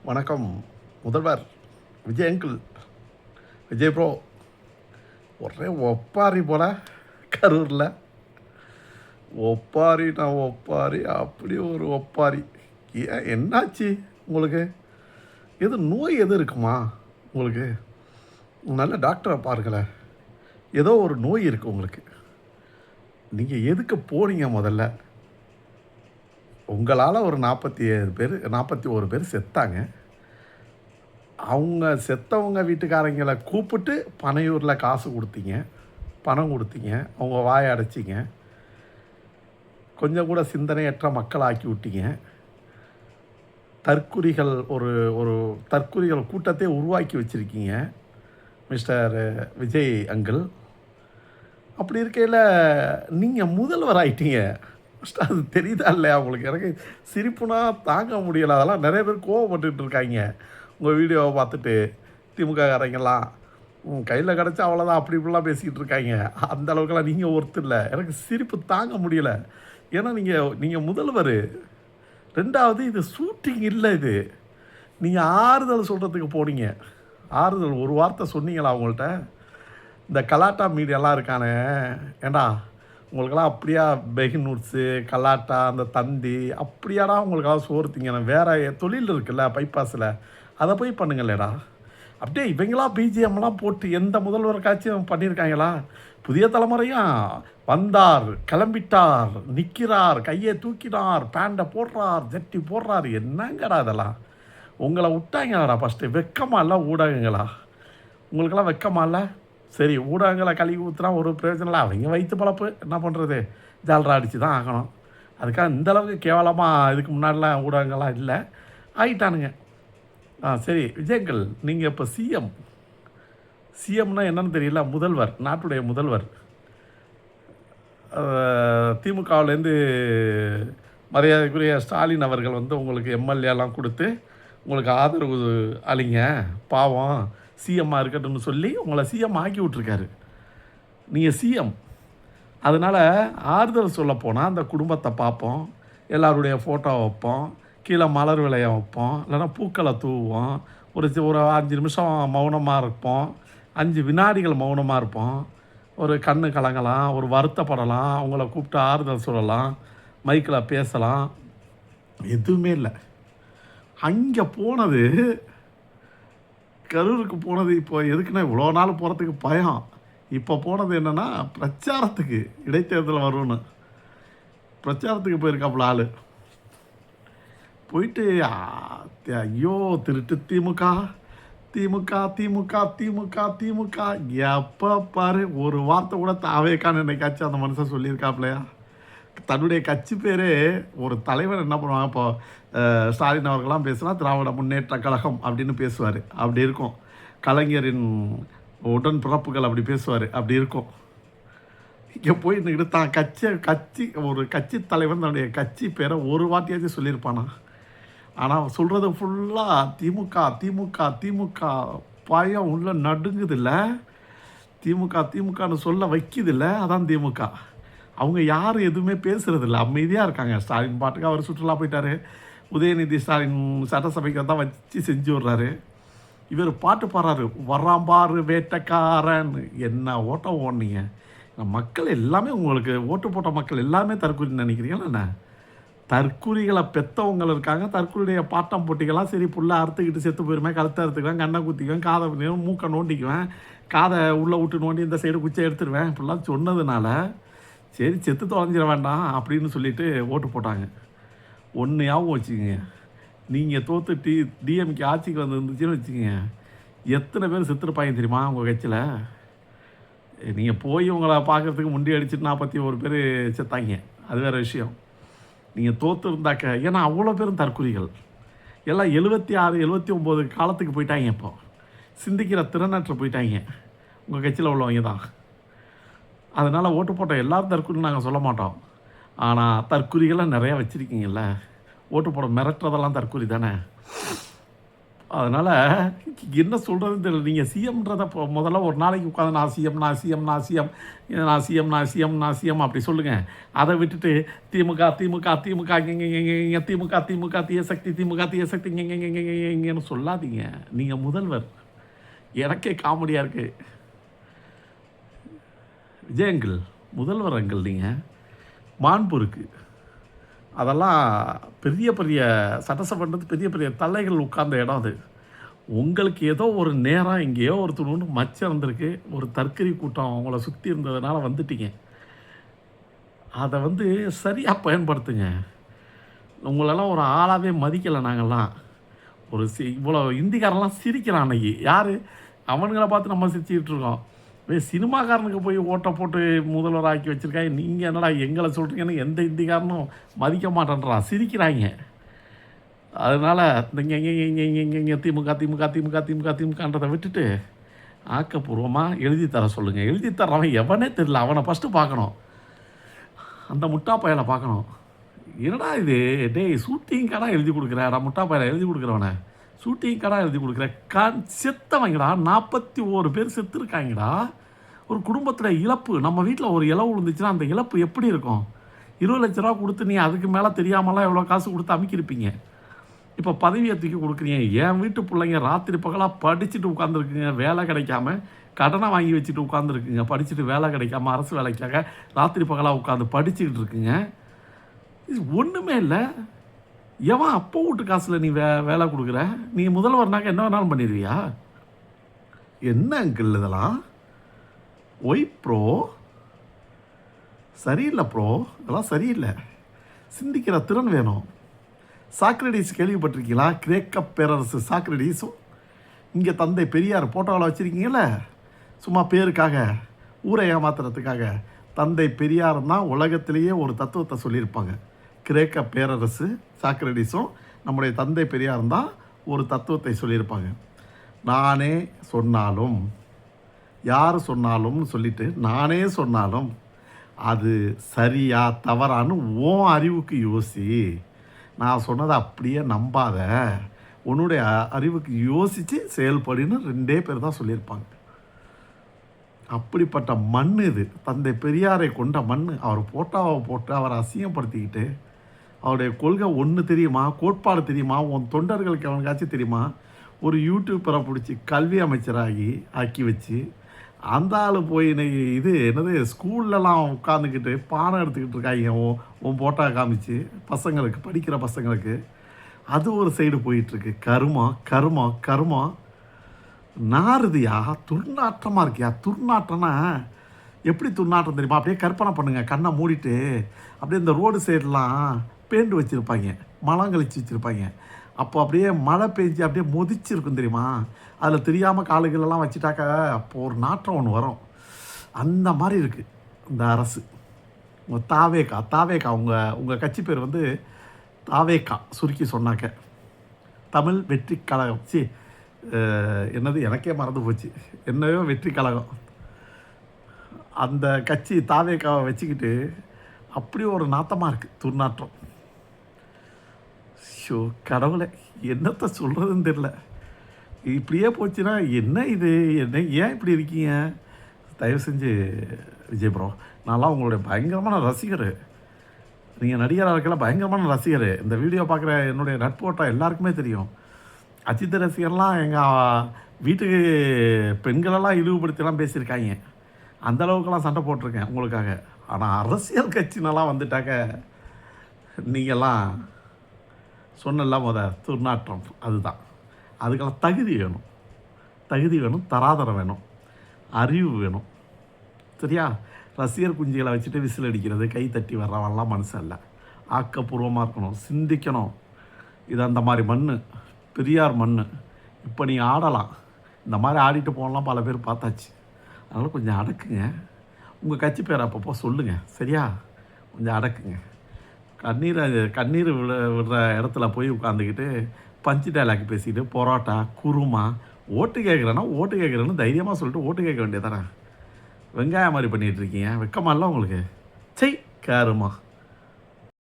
வணக்கம் முதல்வர் Vijay uncle. Vijay bro ஒரே ஒப்பாரி போல கரூரில். ஒப்பாரி அப்படி ஒரு ஒப்பாரி. ஏன் என்னாச்சு உங்களுக்கு? எது நோய் எது இருக்குமா உங்களுக்கு? நல்ல டாக்டரை பாருங்களேன். ஏதோ ஒரு நோய் இருக்குது உங்களுக்கு. நீங்கள் எதுக்கு போனீங்க முதல்ல? உங்களால் ஒரு 41 பேர் செத்தாங்க. அவங்க செத்தவங்க வீட்டுக்காரங்களை கூப்பிட்டு பனையூரில் காசு கொடுத்தீங்க, பணம் கொடுத்தீங்க, அவங்க வாயை அடைச்சிங்க. கொஞ்சம் கூட சிந்தனையற்ற மக்கள் ஆக்கி விட்டீங்க. தற்குறிகள் ஒரு ஒரு தற்குறிகள் கூட்டத்தை உருவாக்கி வச்சுருக்கீங்க மிஸ்டர் விஜய் அங்கிள். அப்படி இருக்கையில் நீங்கள் முதல்வர் ஆயிட்டீங்க. அது தெரியுதா இல்லையா உங்களுக்கு? எனக்கு சிரிப்புனா தாங்க முடியலை. அதெல்லாம் நிறைய பேர் கோவப்பட்டுட்டு இருக்காங்க உங்கள் வீடியோவை பார்த்துட்டு. திமுககாரங்கெல்லாம் கையில் கிடச்சா அவ்வளோதான் அப்படி இப்படிலாம் பேசிக்கிட்டு இருக்காங்க. அந்த அளவுக்குலாம் நீங்கள் ஒருத்தர் இல்லை. எனக்கு சிரிப்பு தாங்க முடியலை. ஏன்னா நீங்கள் முதல்வர். ரெண்டாவது இது ஷூட்டிங் இல்லை. இது நீங்கள் ஆறுதல் சொல்கிறதுக்கு போனீங்க. ஆறுதல் ஒரு வார்த்தை சொன்னீங்களா அவங்கள்ட்ட? இந்த கலாட்டா மீடியாலாம் இருக்கானே, ஏண்டா உங்களுக்கெல்லாம் அப்படியா பெஹினூட்ஸு கலாட்டா அந்த தந்தி அப்படியாடா உங்களுக்கெல்லாம் சோறு திங்கணும்? வேறு தொழில் இருக்குல்ல பைபாஸில், அதை போய் பண்ணுங்களேடா. அப்படியே இவங்களாம் பிஜிஎம்லாம் போட்டு எந்த முதல்வருக்காச்சும் பண்ணியிருக்காங்களா? புதிய தலைமுறையும் வந்தார், கிளம்பிட்டார், நிற்கிறார், கையை தூக்கினார், பேண்டை போடுறார், ஜட்டி போடுறார். என்னங்கடா இதெல்லாம்? உங்களை விட்டாங்களாடா ஃபஸ்ட்டு? வெக்கமா இல்லை ஊடகங்களா? உங்களுக்கெல்லாம் வெக்கமா இல்லை? சரி, ஊடகங்களை கழுவி ஊற்றுனா ஒரு பிரயோஜனம் இல்லை. அவங்க வயிற்று பழப்பு என்ன பண்ணுறது? ஜாலரா அடித்து தான் ஆகணும். அதுக்காக இந்தளவுக்கு கேவலமாக இதுக்கு முன்னாடிலாம் ஊடகங்கள்லாம் இல்லை, ஆகிட்டானுங்க. சரி விஜயங்கள், நீங்கள் இப்போ சிஎம்னா என்னன்னு தெரியல. முதல்வர், நாட்டுடைய முதல்வர். திமுகவிலேருந்து மரியாதைக்குரிய ஸ்டாலின் அவர்கள் உங்களுக்கு எம்எல்ஏலாம் கொடுத்து உங்களுக்கு ஆதரவு அளிங்க, பாவம் சிஎம்மாக இருக்கட்டும்னு சொல்லி உங்களை சிஎம் ஆக்கி விட்ருக்காரு. நீங்கள் சிஎம். அதனால் ஆறுதல் சொல்ல போனால் அந்த குடும்பத்தை பார்ப்போம், எல்லாருடைய ஃபோட்டோ வைப்போம், கீழே மலர் விளைய வைப்போம், இல்லைன்னா பூக்களை தூவோம், ஒரு 5 நிமிஷம் மௌனமாக இருப்போம், 5 வினாடிகள் மௌனமாக இருப்போம், ஒரு கண்ணு கலங்கலாம், ஒரு வருத்தப்படலாம், அவங்கள கூப்பிட்டு ஆறுதல் சொல்லலாம், மைக்கில் பேசலாம். எதுவுமே இல்லை. அங்கே போனது, கரூருக்கு போனது இப்போ எதுக்குன்னா இவ்வளோ நாள் போகிறதுக்கு பயம். இப்போ போனது என்னென்னா பிரச்சாரத்துக்கு, இடைத்தேர்தல் வரும்னு பிரச்சாரத்துக்கு போயிருக்காப்புல ஆள். போயிட்டு ஐயோ திருட்டு திமுக திமுக திமுக திமுக திமுக எப்போ பாரு ஒரு வார்த்தை கூட தாவேக்கான்னு என்னைக்காச்சும் அந்த மனுஷன் சொல்லியிருக்காப்புலையா? தன்னுடைய கட்சி பேரே ஒரு தலைவர் என்ன பண்ணுவாங்க, இப்போ ஸ்டாலின் அவர்கள்லாம் பேசுனா திராவிட முன்னேற்ற கழகம் அப்படின்னு பேசுவார். அப்படி இருக்கும். கலைஞரின் உடன்பிறப்புகள் அப்படி பேசுவார். அப்படி இருக்கும். இங்கே போய் நின்றுட்டு தான் ஒரு கட்சி தலைவர் தன்னுடைய கட்சி பேரை ஒரு வார்த்தையாச்சும் சொல்லியிருப்பானா? ஆனால் சொல்கிறது ஃபுல்லாக திமுக திமுக திமுக. பயம் உள்ள நடுங்குதில்ல. திமுகன்னு சொல்ல வைக்குதில்ல. அதான் திமுக. அவங்க யாரும் எதுவுமே பேசுகிறதில்ல, அமைதியாக இருக்காங்க. ஸ்டாலின் பாட்டுக்கு அவர் சுற்றுலா போயிட்டார். உதயநிதி ஸ்டாலின் சட்டசபைக்கு தான் வச்சு செஞ்சு விட்றாரு. இவர் பாட்டு பாடுறாரு, வராம்பாரு வேட்டைக்காரன். என்ன ஓட்டம் ஓடுனீங்க? மக்கள் எல்லாமே உங்களுக்கு ஓட்டு போட்ட மக்கள் எல்லாமே தற்கொலை நினைக்கிறீங்களா என்ன? தற்கொலைகளை பெற்றவங்க இருக்காங்க. தற்கொலையுடைய பாட்டம் போட்டிகளாம் சரி, புல்லை அறுத்துக்கிட்டு செத்து போயிருவேன், கழுத்தை அறுத்துக்குவேன், கண்ணை குத்திக்குவேன், காதை மூக்கை நோண்டிக்குவேன், காதை உள்ளே விட்டு நோண்டி இந்த சைடு குச்சை எடுத்துருவேன் இப்படிலாம் சொன்னதுனால சரி செத்து தொலைஞ்சிட வேண்டாம் அப்படின்னு சொல்லிட்டு ஓட்டு போட்டாங்க. ஒன்றையாகவும் வச்சுக்கோங்க, நீங்கள் தோற்று டிஎம்கே ஆட்சிக்கு வந்துருந்துச்சுன்னு வச்சுக்கோங்க, எத்தனை பேர் செத்துருப்பாங்க தெரியுமா உங்கள் கட்சியில்? நீங்கள் போய் உங்களை பார்க்குறதுக்கு முண்டி அடிச்சுட்டு 41 பேர் செத்தாங்க, அது வேறு விஷயம். நீங்கள் தோற்று இருந்தாக்க, ஏன்னா அவ்வளோ பேரும் தற்கொலைகள் எல்லாம் 76 79 காலத்துக்கு போயிட்டாங்க. இப்போ சிந்திக்கிற திறனற்ற போயிட்டாங்க உங்கள் கட்சியில் உள்ளவங்க தான். அதனால் ஓட்டு போட்ட எல்லாரும் தற்கொலை நாங்கள் சொல்ல மாட்டோம். ஆனால் தற்கொலைகள்லாம் நிறையா வச்சுருக்கீங்கல்ல. ஓட்டு போட மிரட்டுறதெல்லாம் தற்கொலை தானே. அதனால் என்ன சொல்கிறதுன்னு தெரியல. நீங்கள் சிஎம்ன்றத இப்போ முதல்ல ஒரு நாளைக்கு உட்காந்து நான் சிஎம் நான் சிஎம் நான் சிஎம் நான் சிஎம் நான் சிஎம் நான் சிஎம் அப்படி சொல்லுங்கள். அதை விட்டுட்டு திமுக திமுக திமுக இங்கே திமுக திமுக தீய சக்தி திமுக தீய சக்தி இங்கேன்னு சொல்லாதீங்க. நீங்கள் முதல்வர். எனக்கே காமெடியாக இருக்குது. விஜய் அங்கிள் முதல்வர் அங்கிள், நீங்கள் மாண்பு இருக்குது. அதெல்லாம் பெரிய பெரிய சட்டசபைன்றது பெரிய பெரிய தலைகள் உட்கார்ந்த இடம் அது. உங்களுக்கு ஏதோ ஒரு நேரம் எங்கேயோ ஒரு துணுன்னு மச்சம் இருந்திருக்கு, ஒரு தற்கரி கூட்டம் அவங்கள சுற்றி இருந்ததுனால வந்துட்டீங்க. அதை சரியாக பயன்படுத்துங்க. உங்களெல்லாம் ஒரு ஆளாகவே மதிக்கலை நாங்கள்லாம். ஒரு இவ்வளோ இந்திக்காரெல்லாம் சிரிக்கிறான் அன்னைக்கு. யார் அவனுங்களை பார்த்து நம்ம சிரிச்சுக்கிட்டு இருக்கோம். சினிமாக்காரனுக்கு போய் ஓட்டை போட்டு முதல்வர் ஆக்கி வச்சுருக்காங்க. நீங்கள் என்னடா எங்களை சொல்கிறீங்கன்னு எந்த இந்திக்காரனும் மதிக்க மாட்டேன்றான், சிரிக்கிறாங்க. அதனால் இங்கே திமுக திமுக திமுக திமுக திமுகன்றதை விட்டுட்டு ஆக்கப்பூர்வமாக எழுதி தர சொல்லுங்கள். எழுதி தர்றவன் எவனே தெரியல, அவனை ஃபஸ்ட்டு பார்க்கணும். அந்த முட்டா பயலை பார்க்கணும். என்னடா இது டேய் ஷூட்டிங் கடை எழுதி கொடுக்குறேன் முட்டா பயலை எழுதி கொடுக்குறவனை ஷூட்டிங் கடை எழுதி கொடுக்குறேன். செத்தவங்கடா 41 பேர் செத்துருக்காங்கடா. ஒரு குடும்பத்தில் இழப்பு. நம்ம வீட்டில் ஒரு இழவு விழுந்துச்சுன்னா அந்த இழப்பு எப்படி இருக்கும்? 20 லட்ச ரூபா கொடுத்து நீ அதுக்கு மேலே தெரியாமலாம் எவ்வளோ காசு கொடுத்து அமைக்கிருப்பீங்க. இப்போ பதவியை தூக்கி கொடுக்குறீங்க. என் வீட்டு பிள்ளைங்க ராத்திரி பகலாக படிச்சுட்டு உட்காந்துருக்குங்க, வேலை கிடைக்காம கடனை வாங்கி வச்சுட்டு உட்காந்துருக்குங்க. படிச்சுட்டு வேலை கிடைக்காம அரசு வேலைக்காக ராத்திரி பகலாக உட்காந்து படிச்சுக்கிட்டு இருக்குங்க. இது ஒன்றுமே இல்லை. எவன் அப்போ வீட்டு காசில் நீ வேலை கொடுக்குற? நீ முதல்வர்னாக்க என்ன வேணாலும் பண்ணிடுவியா? என்ன அங்கிள் இதெல்லாம்? ஒய் ப்ரோ, சரியில்லை ப்ரோ, இதெல்லாம் சரியில்லை. சிந்திக்கிற திறன் வேணும். சாக்ரடீஸ் கேள்விப்பட்டிருக்கீங்களா? கிரேக்க பேரரசு சாக்ரடீஸும் இங்கே தந்தை பெரியார் போட்டோவில் வச்சுருக்கீங்கள, சும்மா பேருக்காக, ஊரை ஏமாத்துறதுக்காக. தந்தை பெரியார் தான் உலகத்திலேயே ஒரு தத்துவத்தை சொல்லியிருப்பாங்க. கிரேக்க பேரரசு சாக்ரடீஸும் நம்முடைய தந்தை பெரியார் தான் ஒரு தத்துவத்தை சொல்லியிருப்பாங்க. நானே சொன்னாலும், யார் சொன்னாலும்னு சொல்லிட்டு நானே சொன்னாலும் அது சரியா தவறான்னு உன் அறிவுக்கு யோசி. நான் சொன்னதை அப்படியே நம்பாத, உன்னுடைய அறிவுக்கு யோசித்து செயல்படுன்னு 2 பேர் தான் சொல்லியிருப்பாங்க. அப்படிப்பட்ட மண் இது. தந்தை பெரியாரை கொண்ட மண். அவர் போட்டாவை போட்டு அவரை அசிங்கப்படுத்திக்கிட்டு, அவருடைய கொள்கை ஒன்று தெரியுமா, கோட்பாடு தெரியுமா, உன் தொண்டர்களுக்கு அவனுக்காச்சும் தெரியுமா? ஒரு யூடியூப்பரை பிடிச்சி கல்வி அமைச்சராகி ஆக்கி வச்சு அந்த ஆள் போய் இது என்னது ஸ்கூல்லலாம் உட்காந்துக்கிட்டு பாடம் எடுத்துக்கிட்டு இருக்காங்க. உன் போட்டா காமிச்சு பசங்களுக்கு, படிக்கிற பசங்களுக்கு. அது ஒரு சைடு போயிட்டுருக்கு. கருமம் கருமம் கருமம் நாறுதியா, துர்நாற்றமாக இருக்கியா. துர்நாற்றம்னா எப்படி துர்நாற்றம் தெரியுமா? அப்படியே கற்பனை பண்ணுங்கள். கண்ணை மூடிட்டு அப்படியே இந்த ரோடு சைடெலாம் பெயிண்ட் வச்சுருப்பாங்க, மலம் கழிச்சு வச்சுருப்பாங்க. அப்போ அப்படியே மழை பெஞ்சு அப்படியே மொதிச்சிருக்கும் தெரியுமா? அதில் தெரியாமல் காலுகளெல்லாம் வச்சுட்டாக்கா அப்போ ஒரு நாற்றம் ஒன்று வரும். அந்த மாதிரி இருக்குது இந்த அரசு. உங்கள் தாவேக்கா உங்கள் கட்சி பேர் தாவேக்கா சுருக்கி சொன்னாக்க. தமிழ் வெற்றி கழகம். என்னது எனக்கே மறந்து போச்சு, என்னவோ வெற்றி கழகம். அந்த கட்சி தாவேக்காவை வச்சுக்கிட்டு அப்படியே ஒரு நாத்தமாக இருக்குது, துர்நாற்றம். ஷோ கடவுளை, என்னத்தை சொல்கிறதுன்னு தெரில. இப்படியே போச்சுன்னா என்ன இது, என்ன ஏன் இப்படி இருக்கீங்க? தயவு செஞ்சு விஜய் ப்ரோ, நான்லாம் உங்களுடைய பயங்கரமான ரசிகர். நீங்கள் நடிகராக இருக்கலாம், பயங்கரமான ரசிகர். இந்த வீடியோ பார்க்குற என்னுடைய நட்போட்டம் எல்லாருக்குமே தெரியும். அஜித் ரசிகர்லாம் எங்கள் வீட்டுக்கு பெண்களெல்லாம் இழிவுபடுத்திலாம் பேசியிருக்காங்க. அந்தளவுக்கெல்லாம் சண்டை போட்டிருக்கேன் உங்களுக்காக. ஆனால் அரசியல் கட்சினெல்லாம் வந்துட்டாக்க நீங்கள்லாம் சொன்னலாம் துர்நாற்றம். அதுதான். அதுக்கெல்லாம் தகுதி வேணும், தராதரம் வேணும், அறிவு வேணும். சரியா? ரசிகர் குஞ்சுகளை வச்சுட்டு விசில் அடிக்கிறது, கை தட்டி வர்றவன்லாம் மனுஷன் இல்லை. ஆக்கப்பூர்வமாக இருக்கணும், சிந்திக்கணும். இது அந்த மாதிரி மண், பெரியார் மண். இப்போ நீ ஆடலாம், இந்த மாதிரி ஆடிட்டு போகலாம், பல பேர் பார்த்தாச்சு. அதனால் கொஞ்சம் அடக்குங்க. உங்கள் கட்சி பேர் அப்பப்போ சொல்லுங்கள். சரியா? கொஞ்சம் அடக்குங்க. கண்ணீர் விடுற இடத்துல போய் உட்காந்துக்கிட்டு பஞ்சு டைலாக் பேசிக்கிட்டு பரோட்டா குருமா ஓட்டு கேட்குறேன்னு தைரியமாக சொல்லிட்டு ஓட்டு கேட்க வேண்டியதானே. வெங்காயம் மாதிரி பண்ணிகிட்டு இருக்கீங்க. வெக்கமா இல்லை உங்களுக்கு? சை, கேருமா.